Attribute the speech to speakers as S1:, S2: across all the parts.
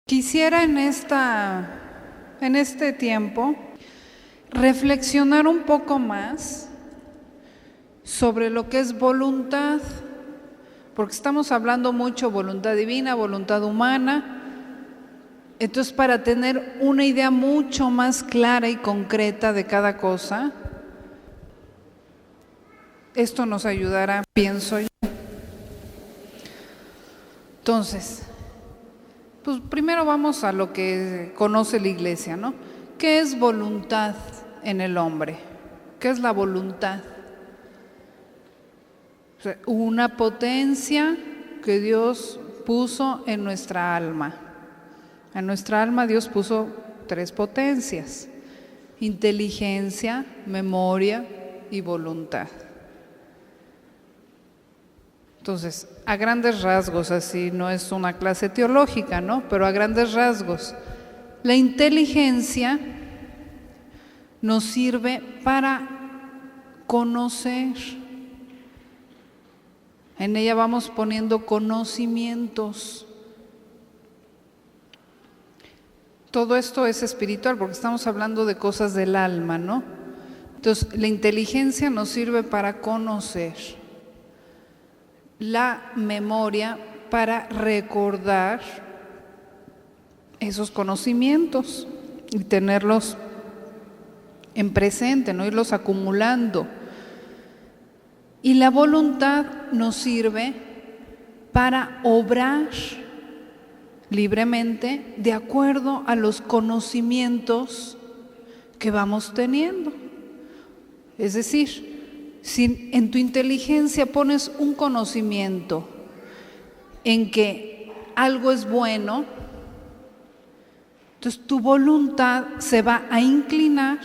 S1: Quisiera en este tiempo reflexionar un poco más sobre lo que es voluntad, porque estamos hablando mucho voluntad divina, voluntad humana. Entonces, para tener una idea mucho más clara y concreta de cada cosa, esto nos ayudará, pienso yo. Entonces, pues primero vamos a lo que conoce la Iglesia, ¿no? ¿Qué es voluntad en el hombre? ¿Qué es la voluntad? O sea, una potencia que Dios puso en nuestra alma. En nuestra alma Dios puso 3 potencias: inteligencia, memoria y voluntad. Entonces, a grandes rasgos, así no es una clase teológica, ¿no? Pero a grandes rasgos, la inteligencia nos sirve para conocer. En ella vamos poniendo conocimientos. Todo esto es espiritual porque estamos hablando de cosas del alma, ¿no? Entonces, la inteligencia nos sirve para conocer. La memoria para recordar esos conocimientos y tenerlos en presente, no irlos acumulando. Y la voluntad nos sirve para obrar libremente de acuerdo a los conocimientos que vamos teniendo. Es decir, si en tu inteligencia pones un conocimiento en que algo es bueno, entonces tu voluntad se va a inclinar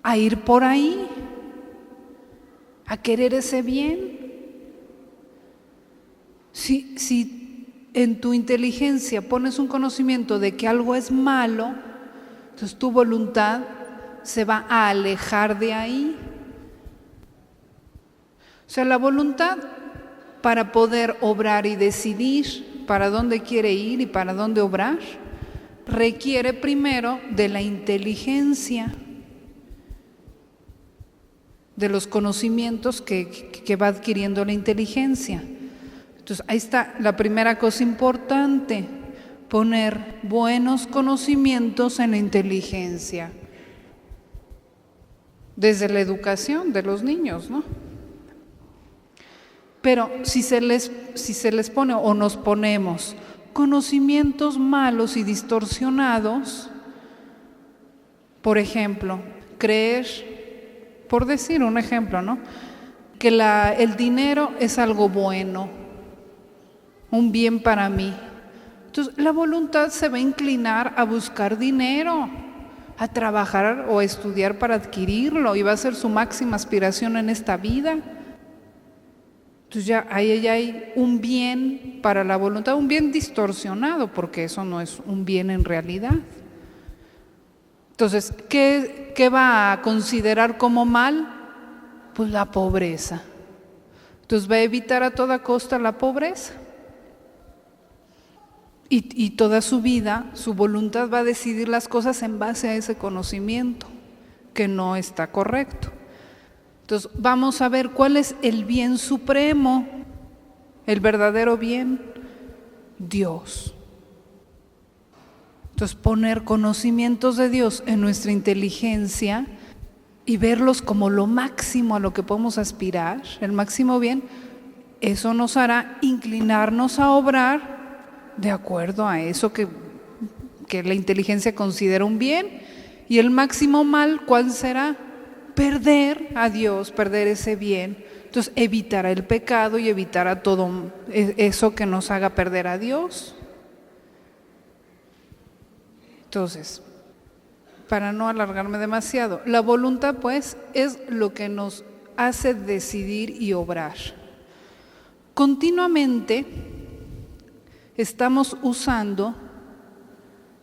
S1: a ir por ahí, a querer ese bien. Si en tu inteligencia pones un conocimiento de que algo es malo, entonces tu voluntad se va a alejar de ahí. O sea, la voluntad, para poder obrar y decidir para dónde quiere ir y para dónde obrar, requiere primero de la inteligencia, de los conocimientos que va adquiriendo la inteligencia. Entonces, ahí está la primera cosa importante: poner buenos conocimientos en la inteligencia, desde la educación de los niños, ¿no? Pero si se les pone o nos ponemos conocimientos malos y distorsionados, por ejemplo, creer, por decir un ejemplo, ¿no?, que el dinero es algo bueno, un bien para mí. Entonces, la voluntad se va a inclinar a buscar dinero, a trabajar o a estudiar para adquirirlo, y va a ser su máxima aspiración en esta vida. Entonces ya hay un bien para la voluntad, un bien distorsionado, porque eso no es un bien en realidad. Entonces, ¿qué va a considerar como mal? Pues la pobreza. Entonces va a evitar a toda costa la pobreza. Y toda su vida, su voluntad va a decidir las cosas en base a ese conocimiento, que no está correcto. Entonces, vamos a ver cuál es el bien supremo, el verdadero bien: Dios. Entonces, poner conocimientos de Dios en nuestra inteligencia y verlos como lo máximo a lo que podemos aspirar, el máximo bien, eso nos hará inclinarnos a obrar de acuerdo a eso que la inteligencia considera un bien. Y el máximo mal, ¿cuál será? Perder a Dios, perder ese bien. Entonces, evitará el pecado y evitará todo eso que nos haga perder a Dios. Entonces, para no alargarme demasiado, la voluntad, pues, es lo que nos hace decidir y obrar. Continuamente estamos usando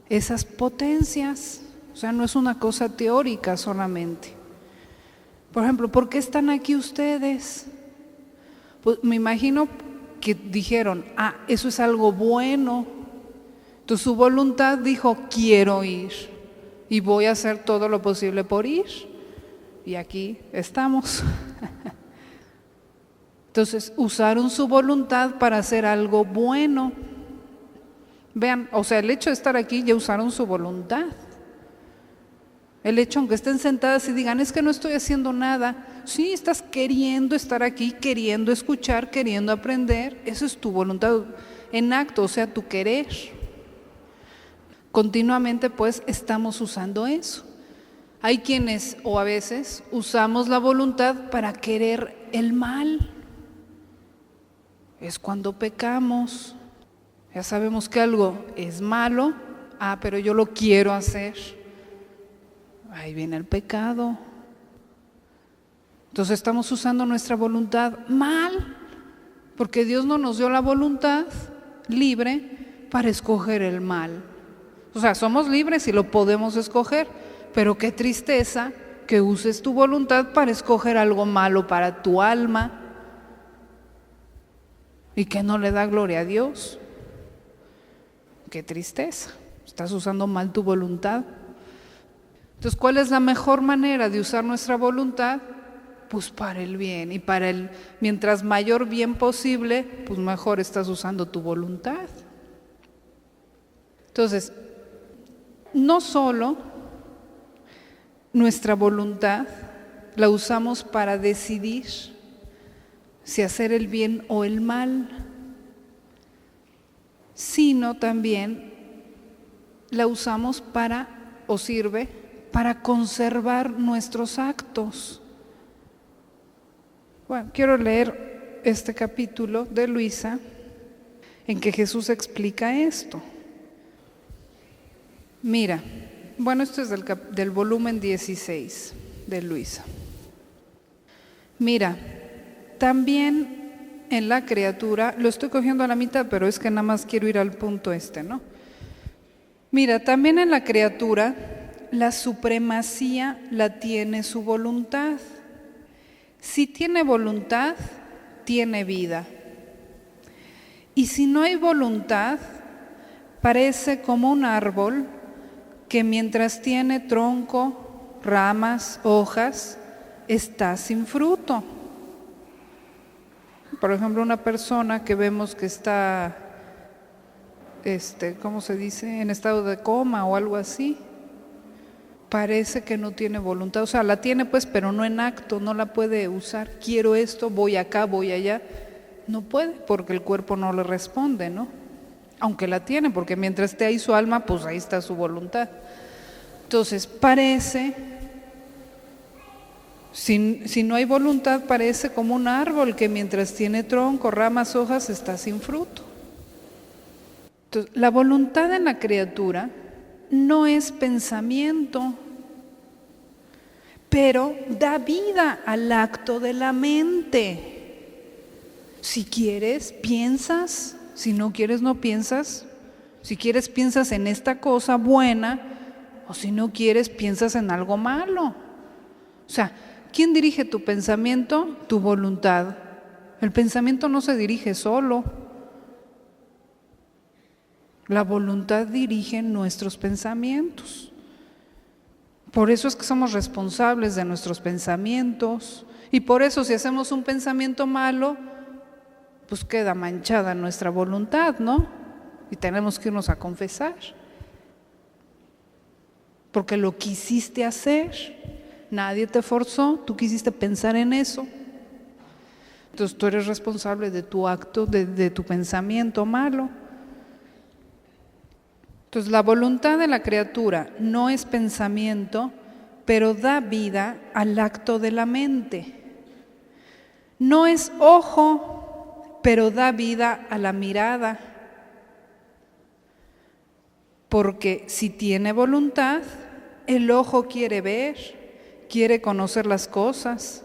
S1: esas potencias, o sea, no es una cosa teórica solamente. Por ejemplo, ¿por qué están aquí ustedes? Pues me imagino que dijeron, eso es algo bueno, Entonces su voluntad dijo, quiero ir y voy a hacer todo lo posible por ir. Y aquí estamos. Entonces usaron su voluntad para hacer algo bueno. Vean, o sea, el hecho de estar aquí ya usaron su voluntad. El hecho, aunque estén sentadas y digan, es que no estoy haciendo nada. Sí, estás queriendo estar aquí, queriendo escuchar, queriendo aprender. Eso es tu voluntad en acto, o sea, tu querer. Continuamente, pues, estamos usando eso. Hay quienes, o a veces, usamos la voluntad para querer el mal. Es cuando pecamos. Ya sabemos que algo es malo, pero yo lo quiero hacer. Ahí viene el pecado. Entonces estamos usando nuestra voluntad mal, porque Dios no nos dio la voluntad libre para escoger el mal. O sea, somos libres y lo podemos escoger, pero qué tristeza que uses tu voluntad para escoger algo malo para tu alma y que no le da gloria a Dios. Qué tristeza, estás usando mal tu voluntad. Entonces, ¿cuál es la mejor manera de usar nuestra voluntad? Pues para el bien, y para el mientras mayor bien posible, pues mejor estás usando tu voluntad. Entonces, no solo nuestra voluntad la usamos para decidir si hacer el bien o el mal, sino también la usamos para, o sirve, para conservar nuestros actos. Bueno, quiero leer este capítulo de Luisa en que Jesús explica esto. Mira, bueno, esto es del volumen 16 de Luisa. Mira, también en la criatura, lo estoy cogiendo a la mitad, pero es que nada más quiero ir al punto ¿no? Mira, también en la criatura la supremacía la tiene su voluntad. Si tiene voluntad, tiene vida. Y si no hay voluntad, parece como un árbol que mientras tiene tronco, ramas, hojas, está sin fruto. Por ejemplo, una persona que vemos que está, ¿cómo se dice?, en estado de coma o algo así, parece que no tiene voluntad, o sea, la tiene pues, pero no en acto, no la puede usar. Quiero esto, voy acá, voy allá. No puede, porque el cuerpo no le responde, ¿no? Aunque la tiene, porque mientras esté ahí su alma, pues ahí está su voluntad. Entonces, parece, si no hay voluntad, parece como un árbol que mientras tiene tronco, ramas, hojas, está sin fruto. Entonces, la voluntad en la criatura no es pensamiento, pero da vida al acto de la mente. Si quieres, piensas. Si no quieres, no piensas. Si quieres, piensas en esta cosa buena, o si no quieres, piensas en algo malo. O sea, ¿quién dirige tu pensamiento? Tu voluntad. El pensamiento no se dirige solo. La voluntad dirige nuestros pensamientos. Por eso es que somos responsables de nuestros pensamientos. Y por eso, si hacemos un pensamiento malo, pues queda manchada nuestra voluntad, ¿no? Y tenemos que irnos a confesar. Porque lo quisiste hacer, nadie te forzó, tú quisiste pensar en eso. Entonces tú eres responsable de tu acto, de tu pensamiento malo. Entonces la voluntad de la criatura no es pensamiento, pero da vida al acto de la mente. No es ojo, pero da vida a la mirada. Porque si tiene voluntad, el ojo quiere ver, quiere conocer las cosas.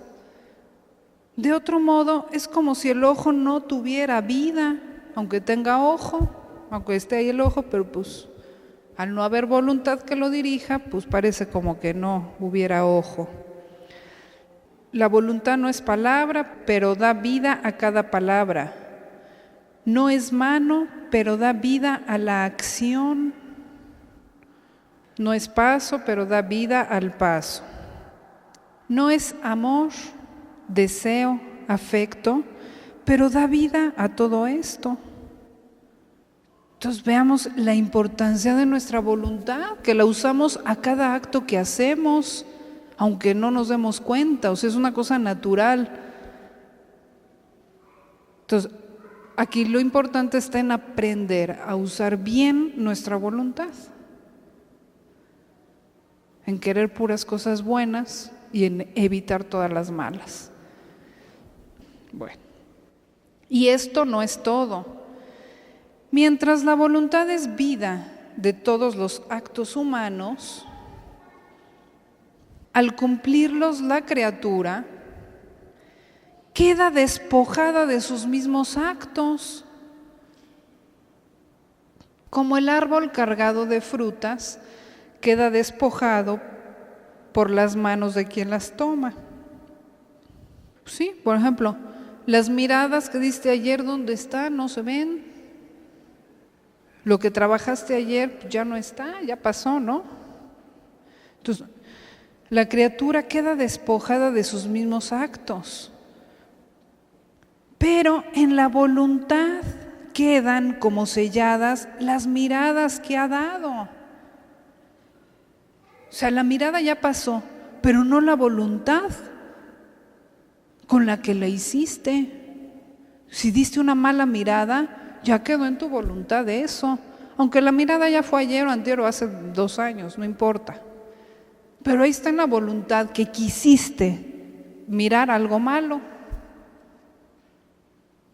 S1: De otro modo, es como si el ojo no tuviera vida, aunque tenga ojo, aunque esté ahí el ojo, pero pues al no haber voluntad que lo dirija, pues parece como que no hubiera ojo. La voluntad no es palabra, pero da vida a cada palabra. No es mano, pero da vida a la acción. No es paso, pero da vida al paso. No es amor, deseo, afecto, pero da vida a todo esto. Entonces veamos la importancia de nuestra voluntad, que la usamos a cada acto que hacemos, aunque no nos demos cuenta, o sea, es una cosa natural. Entonces, aquí lo importante está en aprender a usar bien nuestra voluntad, en querer puras cosas buenas y en evitar todas las malas. Bueno, y esto no es todo. Mientras la voluntad es vida de todos los actos humanos, al cumplirlos la criatura queda despojada de sus mismos actos, como el árbol cargado de frutas queda despojado por las manos de quien las toma. Sí, por ejemplo, las miradas que diste ayer, ¿dónde están? No se ven. Lo que trabajaste ayer ya no está, ya pasó, ¿no? Entonces, la criatura queda despojada de sus mismos actos, pero en la voluntad quedan como selladas las miradas que ha dado. O sea, la mirada ya pasó, pero no la voluntad con la que la hiciste. Si diste una mala mirada, ya quedó en tu voluntad eso. Aunque la mirada ya fue ayer o antier o hace 2 años, no importa. Pero ahí está en la voluntad que quisiste mirar algo malo.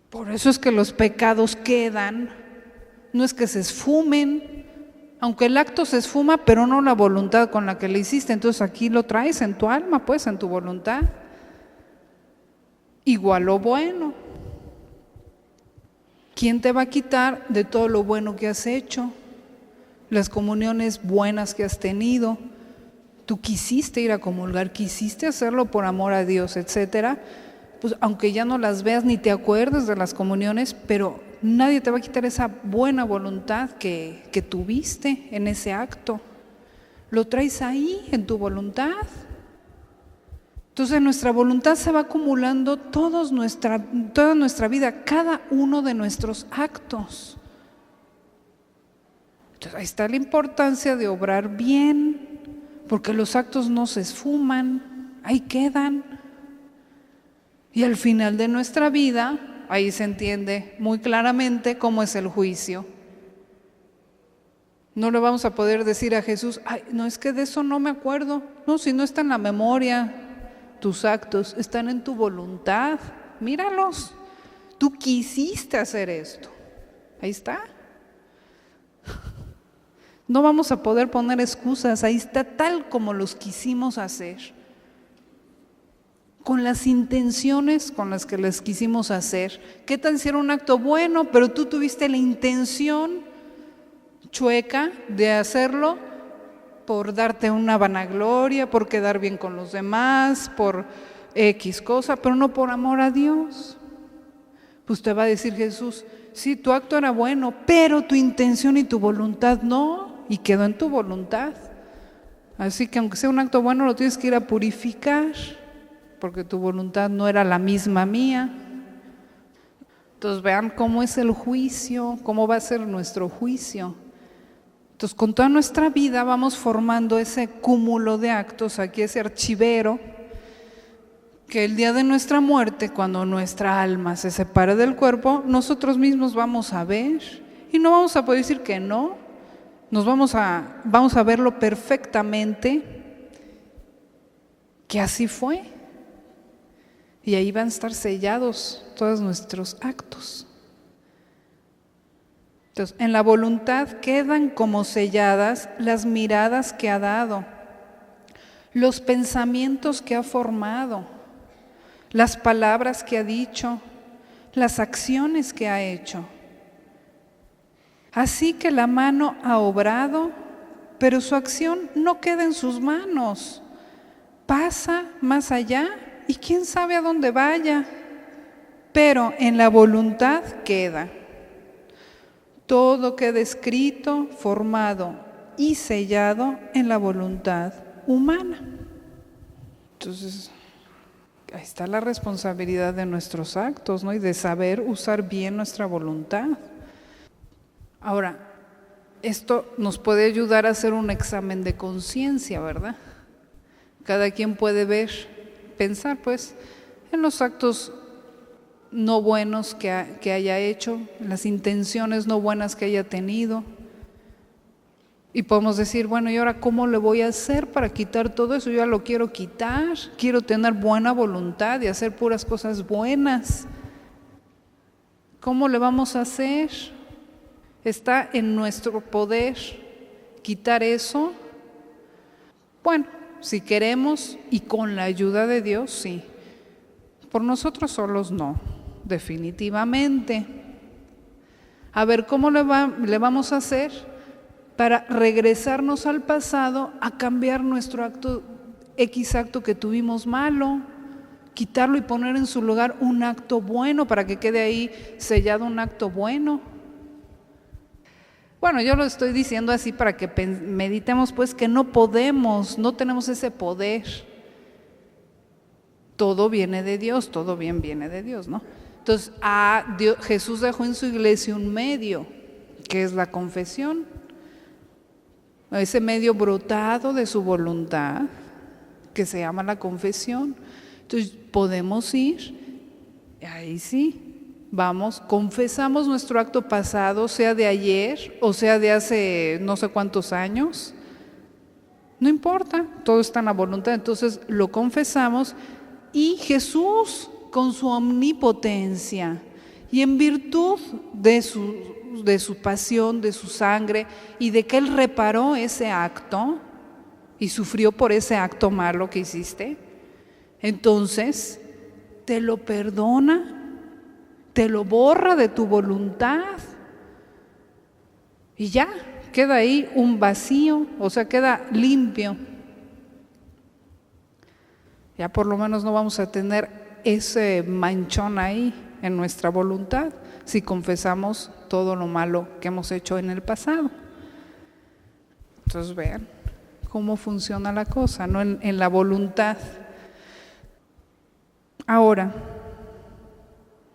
S1: Por eso es que los pecados quedan, no es que se esfumen, aunque el acto se esfuma, pero no la voluntad con la que le hiciste. Entonces aquí lo traes en tu alma, pues en tu voluntad. Igual lo bueno. ¿Quién te va a quitar de todo lo bueno que has hecho? Las comuniones buenas que has tenido. Tú quisiste ir a comulgar, quisiste hacerlo por amor a Dios, etcétera. Pues aunque ya no las veas ni te acuerdes de las comuniones, pero nadie te va a quitar esa buena voluntad que tuviste en ese acto. Lo traes ahí, en tu voluntad. Entonces nuestra voluntad se va acumulando toda nuestra vida, cada uno de nuestros actos. Entonces ahí está la importancia de obrar bien, porque los actos no se esfuman, ahí quedan. Y al final de nuestra vida, ahí se entiende muy claramente cómo es el juicio. No le vamos a poder decir a Jesús, ay, no, es que de eso no me acuerdo. No, si no está en la memoria. Tus actos están en tu voluntad, míralos. Tú quisiste hacer esto, ahí está. No vamos a poder poner excusas, ahí está tal como los quisimos hacer, con las intenciones con las que les quisimos hacer. ¿Qué tal si era un acto bueno, pero tú tuviste la intención chueca de hacerlo por darte una vanagloria, por quedar bien con los demás, por X cosa, pero no por amor a Dios? Pues te va a decir Jesús, sí, tu acto era bueno, pero tu intención y tu voluntad no, y quedó en tu voluntad. Así que aunque sea un acto bueno, lo tienes que ir a purificar, porque tu voluntad no era la misma mía. Entonces vean cómo es el juicio, cómo va a ser nuestro juicio. Entonces, con toda nuestra vida vamos formando ese cúmulo de actos, aquí ese archivero, que el día de nuestra muerte, cuando nuestra alma se separe del cuerpo, nosotros mismos vamos a ver y no vamos a poder decir que no, vamos a verlo perfectamente, que así fue. Y ahí van a estar sellados todos nuestros actos. Entonces, en la voluntad quedan como selladas las miradas que ha dado, los pensamientos que ha formado, las palabras que ha dicho, las acciones que ha hecho. Así que la mano ha obrado, pero su acción no queda en sus manos. Pasa más allá y quién sabe a dónde vaya, pero en la voluntad queda. todo queda escrito, formado y sellado en la voluntad humana. Entonces, ahí está la responsabilidad de nuestros actos, ¿no? Y de saber usar bien nuestra voluntad. Ahora, esto nos puede ayudar a hacer un examen de conciencia, ¿verdad? Cada quien puede pensar pues en los actos no buenos que haya hecho, en las intenciones no buenas que haya tenido. Y podemos decir, bueno, ¿y ahora cómo le voy a hacer para quitar todo eso? Yo ya lo quiero quitar, quiero tener buena voluntad y hacer puras cosas buenas. ¿Cómo le vamos a hacer? ¿Está en nuestro poder quitar eso? Bueno, si queremos y con la ayuda de Dios, sí. Por nosotros solos no, definitivamente. A ver, ¿cómo le vamos a hacer para regresarnos al pasado a cambiar nuestro acto que tuvimos malo? Quitarlo y poner en su lugar un acto bueno para que quede ahí sellado un acto bueno. Bueno, yo lo estoy diciendo así para que meditemos pues que no tenemos ese poder. Todo viene de Dios, todo bien viene de Dios, ¿no? Entonces, Jesús dejó en su iglesia un medio, que es la confesión. Ese medio brotado de su voluntad, que se llama la confesión. Entonces, podemos ir, ahí sí. Vamos, confesamos nuestro acto pasado, sea de ayer o sea de hace no sé cuántos años. No importa, todo está en la voluntad. Entonces lo confesamos y Jesús, con su omnipotencia y en virtud de su pasión, de su sangre y de que Él reparó ese acto y sufrió por ese acto malo que hiciste, entonces te lo perdona. Te lo borra de tu voluntad y ya, queda ahí un vacío, o sea, queda limpio. Ya por lo menos no vamos a tener ese manchón ahí en nuestra voluntad si confesamos todo lo malo que hemos hecho en el pasado. Entonces vean cómo funciona la cosa, ¿no? En la voluntad. Ahora,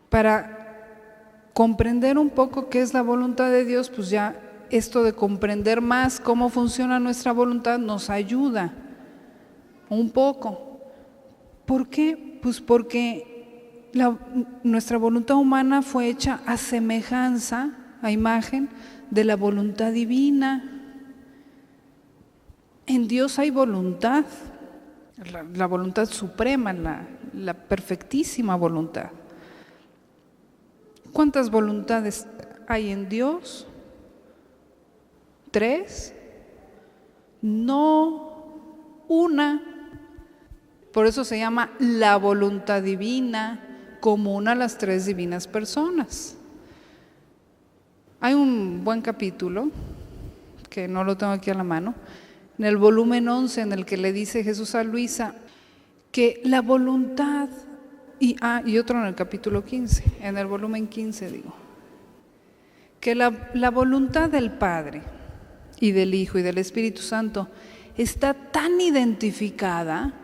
S1: para comprender un poco qué es la voluntad de Dios, pues ya esto de comprender más cómo funciona nuestra voluntad nos ayuda un poco. ¿Por qué? Pues porque nuestra voluntad humana fue hecha a semejanza, a imagen de la voluntad divina. En Dios hay voluntad, la voluntad suprema, la perfectísima voluntad. ¿Cuántas voluntades hay en Dios? ¿3? No, una. Por eso se llama la voluntad divina, común a las 3 divinas personas. Hay un buen capítulo, que no lo tengo aquí a la mano, en el volumen 11, en el que le dice Jesús a Luisa que la voluntad, y otro en el capítulo 15, en el volumen 15 digo, que la voluntad del Padre y del Hijo y del Espíritu Santo está tan identificada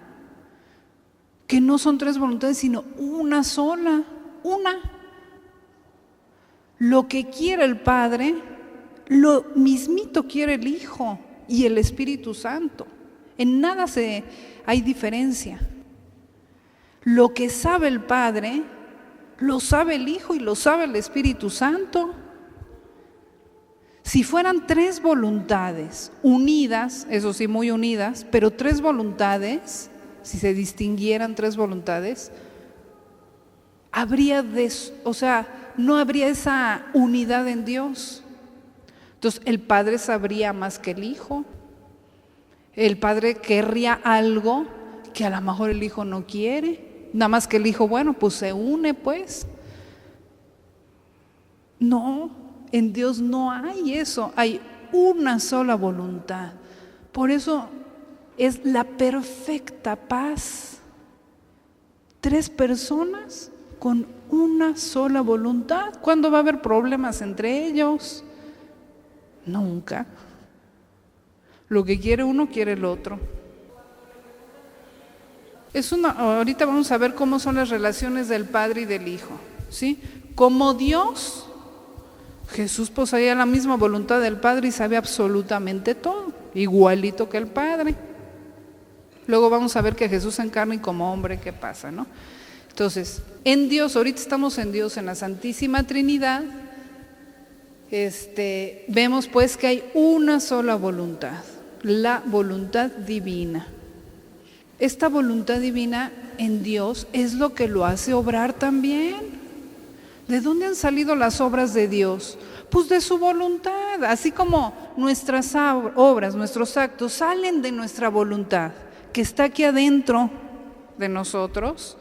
S1: que no son 3 voluntades, sino una sola, una. Lo que quiere el Padre, lo mismito quiere el Hijo y el Espíritu Santo. En nada hay diferencia. Lo que sabe el Padre, lo sabe el Hijo y lo sabe el Espíritu Santo. Si fueran 3 voluntades unidas, eso sí, muy unidas, pero 3 voluntades, si se distinguieran 3 voluntades, no habría esa unidad en Dios. Entonces el Padre sabría más que el Hijo. El Padre querría algo que a lo mejor el Hijo no quiere. Nada más que el Hijo, bueno, pues se une pues. No, en Dios no hay eso, hay una sola voluntad. Por eso es la perfecta paz. 3 personas con una sola voluntad. ¿Cuándo va a haber problemas entre ellos? Nunca. Lo que quiere uno, quiere el otro. Ahorita vamos a ver cómo son las relaciones del Padre y del Hijo, ¿sí? Como Dios, Jesús poseía la misma voluntad del Padre y sabe absolutamente todo, igualito que el Padre. Luego vamos a ver que Jesús se encarna y como hombre, ¿qué pasa, no? Entonces, en Dios, ahorita estamos en Dios, en la Santísima Trinidad, vemos pues que hay una sola voluntad, la voluntad divina. Esta voluntad divina en Dios es lo que lo hace obrar también. ¿De dónde han salido las obras de Dios? Pues de su voluntad, así como nuestras obras, nuestros actos salen de nuestra voluntad, que está aquí adentro de nosotros.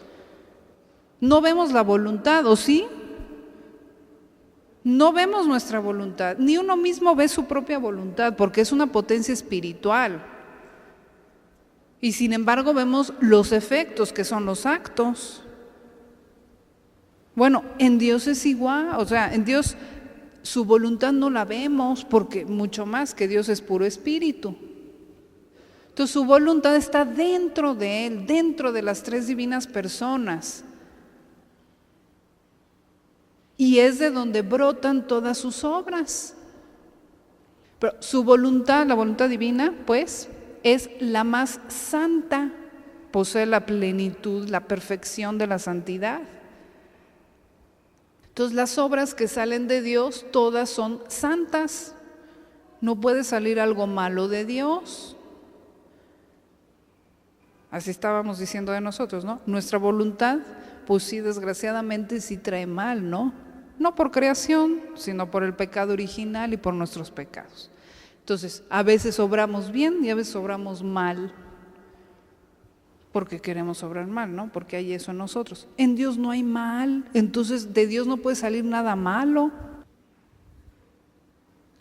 S1: No vemos la voluntad, ¿o sí? No vemos nuestra voluntad, ni uno mismo ve su propia voluntad, porque es una potencia espiritual. Y sin embargo vemos los efectos, que son los actos. Bueno, en Dios es igual, o sea, en Dios su voluntad no la vemos, porque mucho más que Dios es puro espíritu. Entonces su voluntad está dentro de Él, dentro de las tres divinas personas. Y es de donde brotan todas sus obras. Pero su voluntad, la voluntad divina, pues, es la más santa, posee la plenitud, la perfección de la santidad. Entonces las obras que salen de Dios, todas son santas. No puede salir algo malo de Dios. Así estábamos diciendo de nosotros, ¿no? Nuestra voluntad, pues sí, desgraciadamente sí trae mal, ¿no? No por creación, sino por el pecado original y por nuestros pecados. Entonces, a veces obramos bien y a veces obramos mal, porque queremos obrar mal, ¿no? Porque hay eso en nosotros. En Dios no hay mal, entonces de Dios no puede salir nada malo.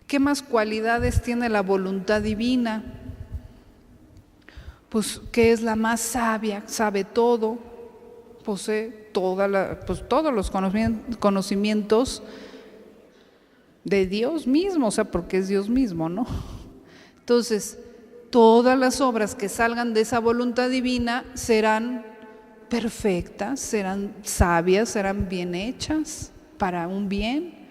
S1: ¿Qué más cualidades tiene la voluntad divina? Pues que es la más sabia, sabe todo, posee todos los conocimientos de Dios mismo, o sea, porque es Dios mismo, ¿no? Entonces, todas las obras que salgan de esa voluntad divina serán perfectas, serán sabias, serán bien hechas para un bien.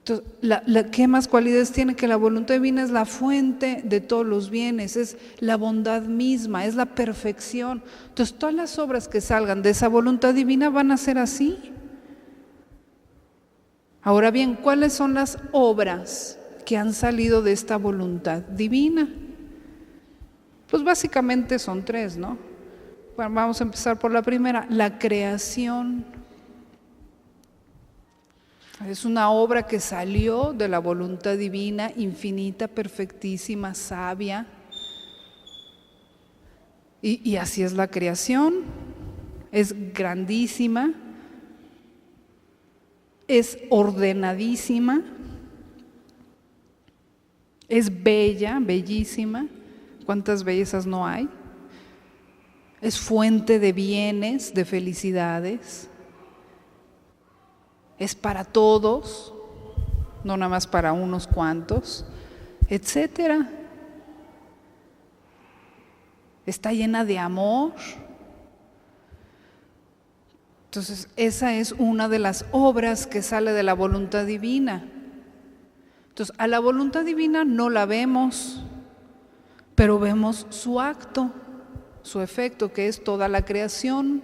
S1: Entonces, ¿qué más cualidades tiene? Que la voluntad divina es la fuente de todos los bienes, es la bondad misma, es la perfección. Entonces, todas las obras que salgan de esa voluntad divina van a ser así. Ahora bien, ¿cuáles son las obras que han salido de esta voluntad divina? Pues básicamente son tres, ¿no? Bueno, vamos a empezar por la primera, la creación. Es una obra que salió de la voluntad divina, infinita, perfectísima, sabia. Y así es la creación, es grandísima, es ordenadísima, es bella, bellísima. ¿Cuántas bellezas no hay? Es fuente de bienes, de felicidades. Es para todos, no nada más para unos cuantos, etcétera. Está llena de amor. Entonces, esa es una de las obras que sale de la voluntad divina. Entonces, a la voluntad divina no la vemos, pero vemos su acto, su efecto, que es toda la creación.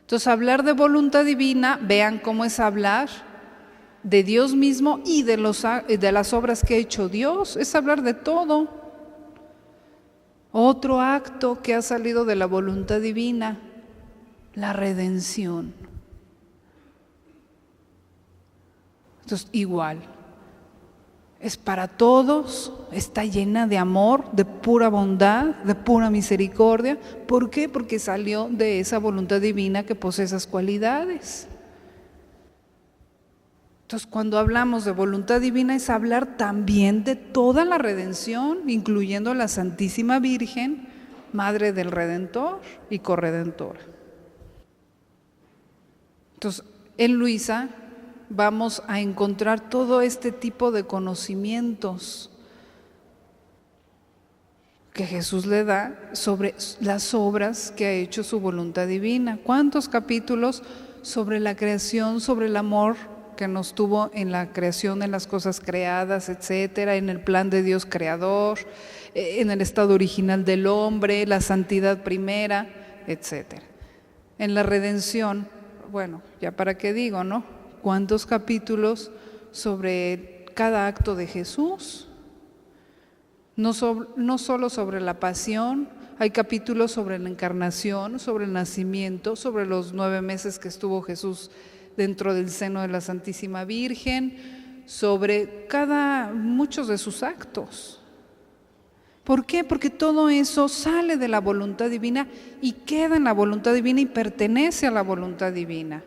S1: Entonces, hablar de voluntad divina, vean cómo es hablar de Dios mismo y de las obras que ha hecho Dios, es hablar de todo. Otro acto que ha salido de la voluntad divina, la redención. Entonces, igual, es para todos, está llena de amor, de pura bondad, de pura misericordia. ¿Por qué? Porque salió de esa voluntad divina que posee esas cualidades. Entonces, cuando hablamos de voluntad divina es hablar también de toda la redención, incluyendo a la Santísima Virgen, Madre del Redentor y Corredentora. Entonces, en Luisa vamos a encontrar todo este tipo de conocimientos que Jesús le da sobre las obras que ha hecho su voluntad divina. ¿Cuántos capítulos sobre la creación, sobre el amor que nos tuvo en la creación, en las cosas creadas, etcétera, en el plan de Dios creador, en el estado original del hombre, la santidad primera, etcétera? En la redención, bueno, ya para qué digo, ¿no? ¿Cuántos capítulos sobre cada acto de Jesús? No solo sobre la pasión, hay capítulos sobre la encarnación, sobre el nacimiento, sobre los 9 meses que estuvo Jesús dentro del seno de la Santísima Virgen, sobre muchos de sus actos. ¿Por qué? Porque todo eso sale de la voluntad divina y queda en la voluntad divina y pertenece a la voluntad divina.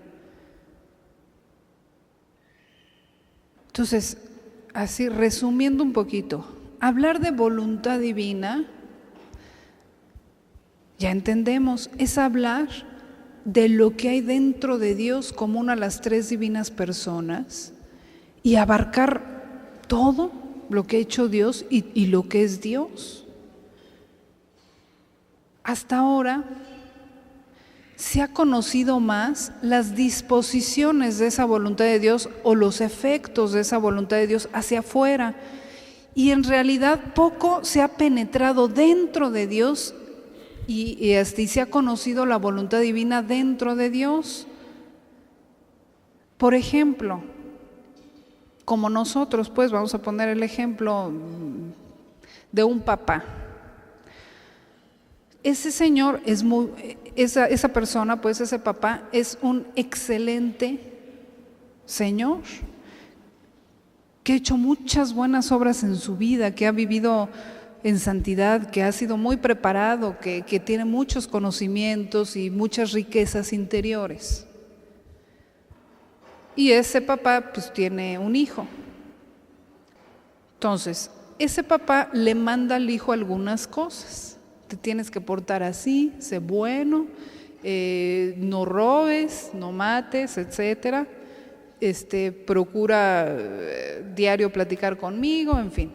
S1: Entonces, así resumiendo un poquito, hablar de voluntad divina, ya entendemos, es hablar de lo que hay dentro de Dios común a las 3 divinas personas y abarcar todo lo que ha hecho Dios y lo que es Dios. Hasta ahora se ha conocido más las disposiciones de esa voluntad de Dios o los efectos de esa voluntad de Dios hacia afuera. Y en realidad poco se ha penetrado dentro de Dios y se ha conocido la voluntad divina dentro de Dios. Por ejemplo, como nosotros, pues vamos a poner el ejemplo de un papá. Ese señor esa persona, pues ese papá es un excelente señor, que ha hecho muchas buenas obras en su vida, que ha vivido en santidad, que ha sido muy preparado, que tiene muchos conocimientos y muchas riquezas interiores. Y ese papá pues tiene un hijo. Entonces, ese papá le manda al hijo algunas cosas. Te tienes que portar así, sé bueno, no robes, no mates, etcétera. Procura diario platicar conmigo, en fin.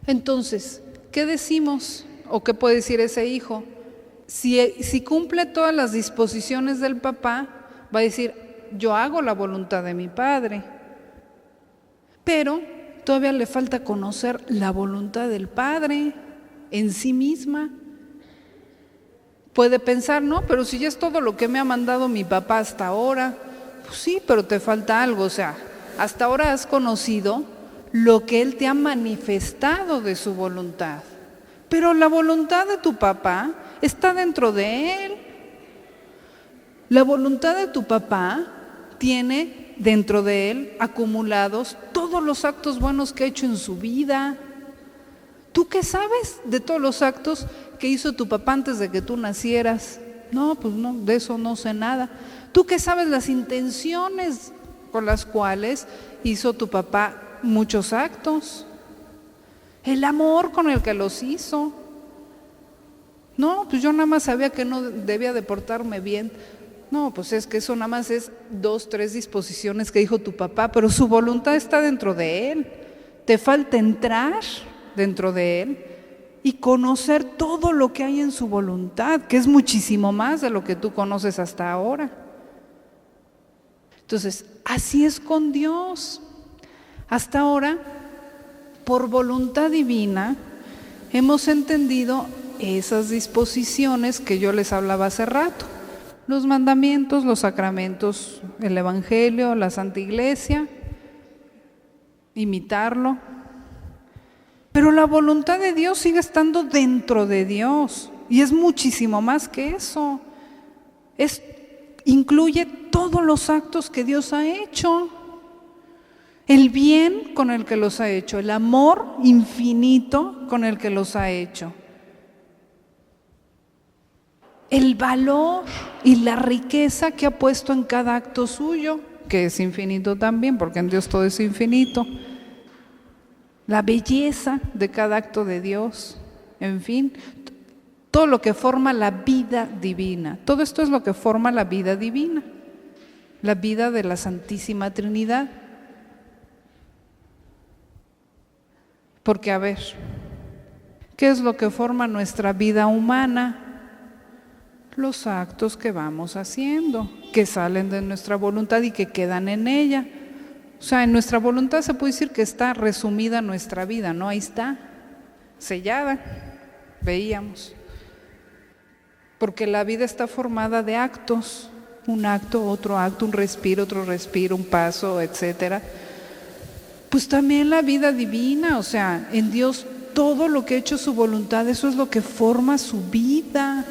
S1: Entonces, ¿qué decimos? ¿O qué puede decir ese hijo? Si cumple todas las disposiciones del papá, va a decir, yo hago la voluntad de mi padre. Pero todavía le falta conocer la voluntad del padre en sí misma. Puede pensar, no, pero si ya es todo lo que me ha mandado mi papá hasta ahora. Pues sí, pero te falta algo, o sea, hasta ahora has conocido lo que Él te ha manifestado de su voluntad, pero la voluntad de tu papá está dentro de Él. La voluntad de tu papá tiene dentro de Él acumulados todos los actos buenos que ha hecho en su vida. ¿Tú qué sabes de todos los actos que hizo tu papá antes de que tú nacieras? No, pues no, de eso no sé nada. ¿Tú qué sabes las intenciones con las cuales hizo tu papá muchos actos? El amor con el que los hizo. No, pues yo nada más sabía que no debía de portarme bien. No, pues es que eso nada más es 2, 3 disposiciones que dijo tu papá, pero su voluntad está dentro de Él. Te falta entrar dentro de Él y conocer todo lo que hay en su voluntad, que es muchísimo más de lo que tú conoces hasta ahora. Entonces, así es con Dios. Hasta ahora, por voluntad divina, hemos entendido esas disposiciones que yo les hablaba hace rato. Los mandamientos, los sacramentos, el Evangelio, la Santa Iglesia, imitarlo. Pero la voluntad de Dios sigue estando dentro de Dios y es muchísimo más que eso. Incluye todos los actos que Dios ha hecho, el bien con el que los ha hecho, el amor infinito con el que los ha hecho, el valor y la riqueza que ha puesto en cada acto suyo, que es infinito también, porque en Dios todo es infinito, la belleza de cada acto de Dios, en fin, todo lo que forma la vida divina. Todo esto es lo que forma la vida divina, la vida de la Santísima Trinidad. Porque a ver, ¿qué es lo que forma nuestra vida humana? Los actos que vamos haciendo, que salen de nuestra voluntad y que quedan en ella. O sea, en nuestra voluntad se puede decir que está resumida nuestra vida, ¿no? Ahí está, sellada, veíamos. Porque la vida está formada de actos, un acto, un respiro, otro respiro, un paso, etcétera. Pues también la vida divina, o sea, en Dios todo lo que ha hecho su voluntad, eso es lo que forma su vida.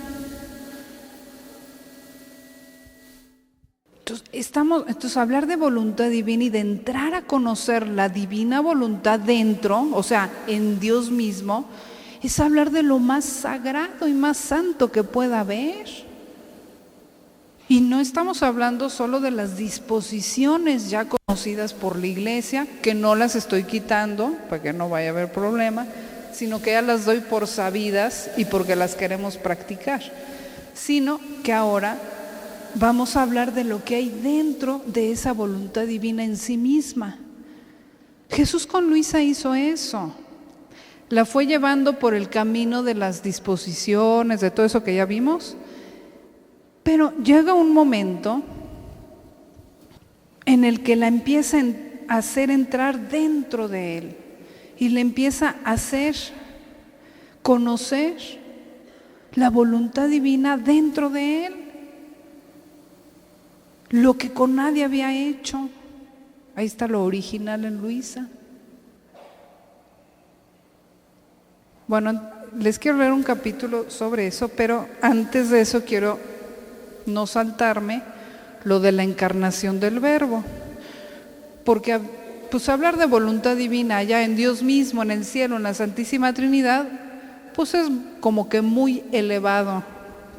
S1: Entonces hablar de voluntad divina y de entrar a conocer la divina voluntad dentro, o sea, en Dios mismo, es hablar de lo más sagrado y más santo que pueda haber. Y no estamos hablando solo de las disposiciones ya conocidas por la Iglesia, que no las estoy quitando para que no vaya a haber problema, sino que ya las doy por sabidas y porque las queremos practicar, sino que ahora vamos a hablar de lo que hay dentro de esa voluntad divina en sí misma. Jesús con Luisa hizo eso. La fue llevando por el camino de las disposiciones, de todo eso que ya vimos. Pero llega un momento en el que la empieza a hacer entrar dentro de él y le empieza a hacer conocer la voluntad divina dentro de él. Lo que con nadie había hecho. Ahí está lo original en Luisa. Bueno, les quiero leer un capítulo sobre eso, pero antes de eso quiero no saltarme lo de la encarnación del Verbo. Porque pues hablar de voluntad divina allá en Dios mismo, en el cielo, en la Santísima Trinidad, pues es como que muy elevado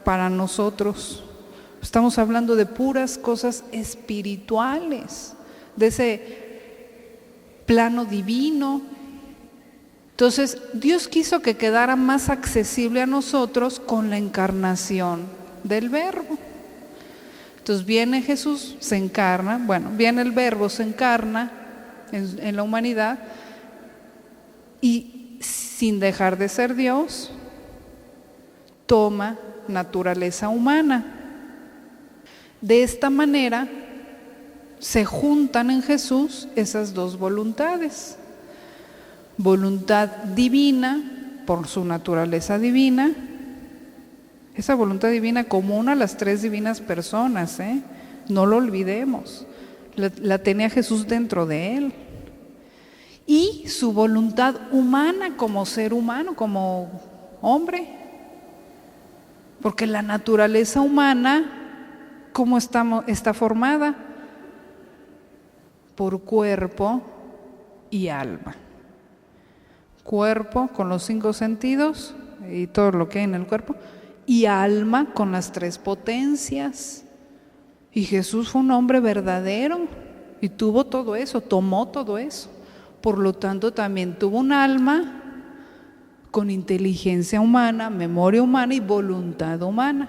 S1: para nosotros. Estamos hablando de puras cosas espirituales, de ese plano divino. Entonces, Dios quiso que quedara más accesible a nosotros con la encarnación del Verbo. Entonces viene Jesús, se encarna, viene el Verbo, se encarna en la humanidad y sin dejar de ser Dios, toma naturaleza humana. De esta manera se juntan en Jesús esas dos voluntades. Voluntad divina por su naturaleza divina, esa voluntad divina común a las tres divinas personas, no lo olvidemos, la tenía Jesús dentro de él. Y su voluntad humana como ser humano, como hombre, porque la naturaleza humana, ¿cómo está formada? Por cuerpo y alma. Cuerpo con los 5 sentidos y todo lo que hay en el cuerpo, y alma con las 3 potencias. Y Jesús fue un hombre verdadero y tuvo todo eso, tomó todo eso. Por lo tanto, también tuvo un alma con inteligencia humana, memoria humana y voluntad humana.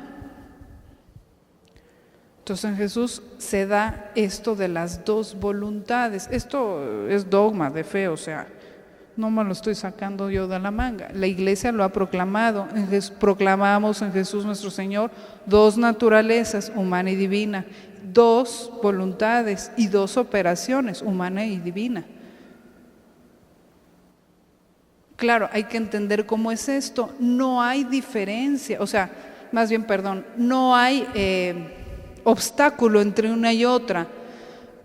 S1: Entonces en Jesús se da esto de las dos voluntades. Esto es dogma de fe, o sea, no me lo estoy sacando yo de la manga. La Iglesia lo ha proclamado. Proclamamos en Jesús nuestro Señor 2 naturalezas, humana y divina, 2 voluntades y 2 operaciones, humana y divina. Claro, hay que entender cómo es esto. No hay diferencia, no hay obstáculo entre una y otra.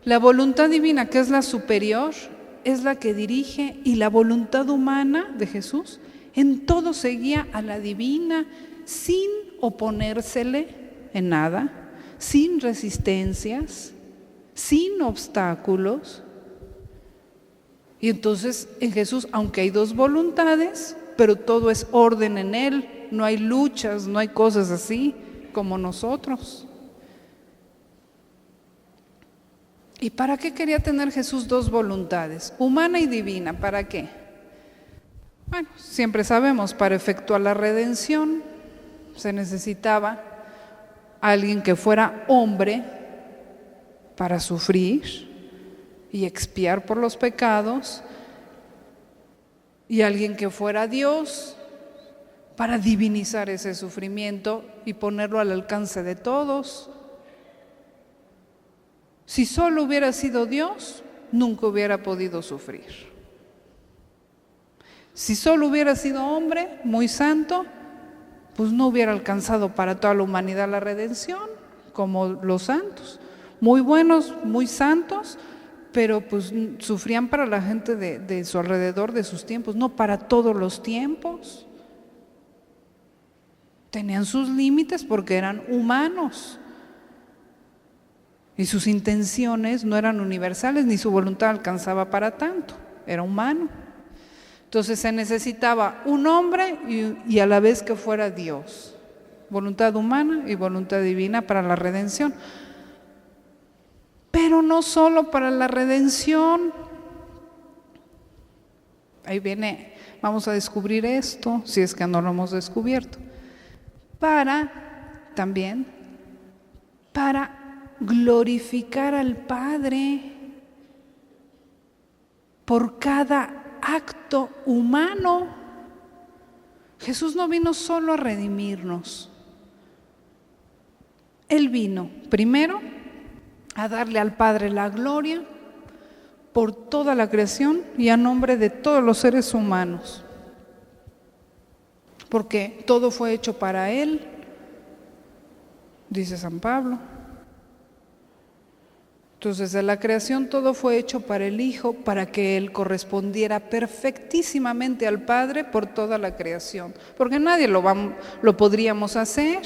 S1: La voluntad divina, que es la superior, es la que dirige, y la voluntad humana de Jesús en todo seguía a la divina sin oponérsele en nada, sin resistencias, sin obstáculos. Y entonces en Jesús, aunque hay 2 voluntades, pero todo es orden en él, no hay luchas, no hay cosas así como nosotros. ¿Y para qué quería tener Jesús 2 voluntades? Humana y divina, ¿para qué? Bueno, siempre sabemos, para efectuar la redención se necesitaba alguien que fuera hombre para sufrir y expiar por los pecados, y alguien que fuera Dios para divinizar ese sufrimiento y ponerlo al alcance de todos. Si solo hubiera sido Dios, nunca hubiera podido sufrir. Si solo hubiera sido hombre, muy santo, pues no hubiera alcanzado para toda la humanidad la redención, como los santos. Muy buenos, muy santos, pero pues sufrían para la gente de su alrededor, de sus tiempos, no para todos los tiempos. Tenían sus límites porque eran humanos. Y sus intenciones no eran universales, ni su voluntad alcanzaba para tanto, era humano. Entonces se necesitaba un hombre y a la vez que fuera Dios, voluntad humana y voluntad divina para la redención. Pero no solo para la redención. Ahí viene, vamos a descubrir esto, si es que no lo hemos descubierto. También, para glorificar al Padre por cada acto humano. Jesús no vino solo a redimirnos. Él vino, primero, a darle al Padre la gloria por toda la creación y a nombre de todos los seres humanos. Porque todo fue hecho para Él, dice San Pablo. Entonces, de la creación todo fue hecho para el Hijo, para que Él correspondiera perfectísimamente al Padre por toda la creación. Porque nadie lo podríamos hacer.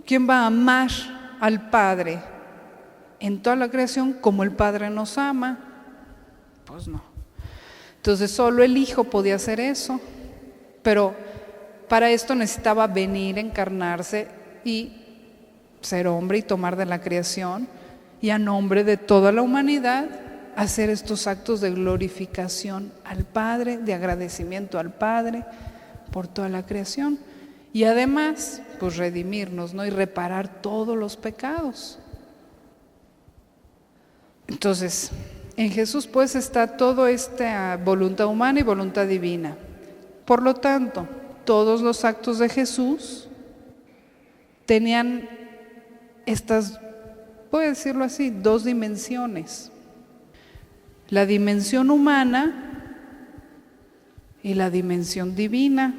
S1: ¿Quién va a amar al Padre en toda la creación como el Padre nos ama? Pues no. Entonces, solo el Hijo podía hacer eso. Pero para esto necesitaba venir, encarnarse y ser hombre y tomar de la creación. Y a nombre de toda la humanidad hacer estos actos de glorificación al Padre, de agradecimiento al Padre por toda la creación. Y además, pues redimirnos, ¿no? Y reparar todos los pecados. Entonces, en Jesús pues está toda esta voluntad humana y voluntad divina. Por lo tanto, todos los actos de Jesús tenían estas, puedo decirlo así, dos dimensiones. La dimensión humana y la dimensión divina.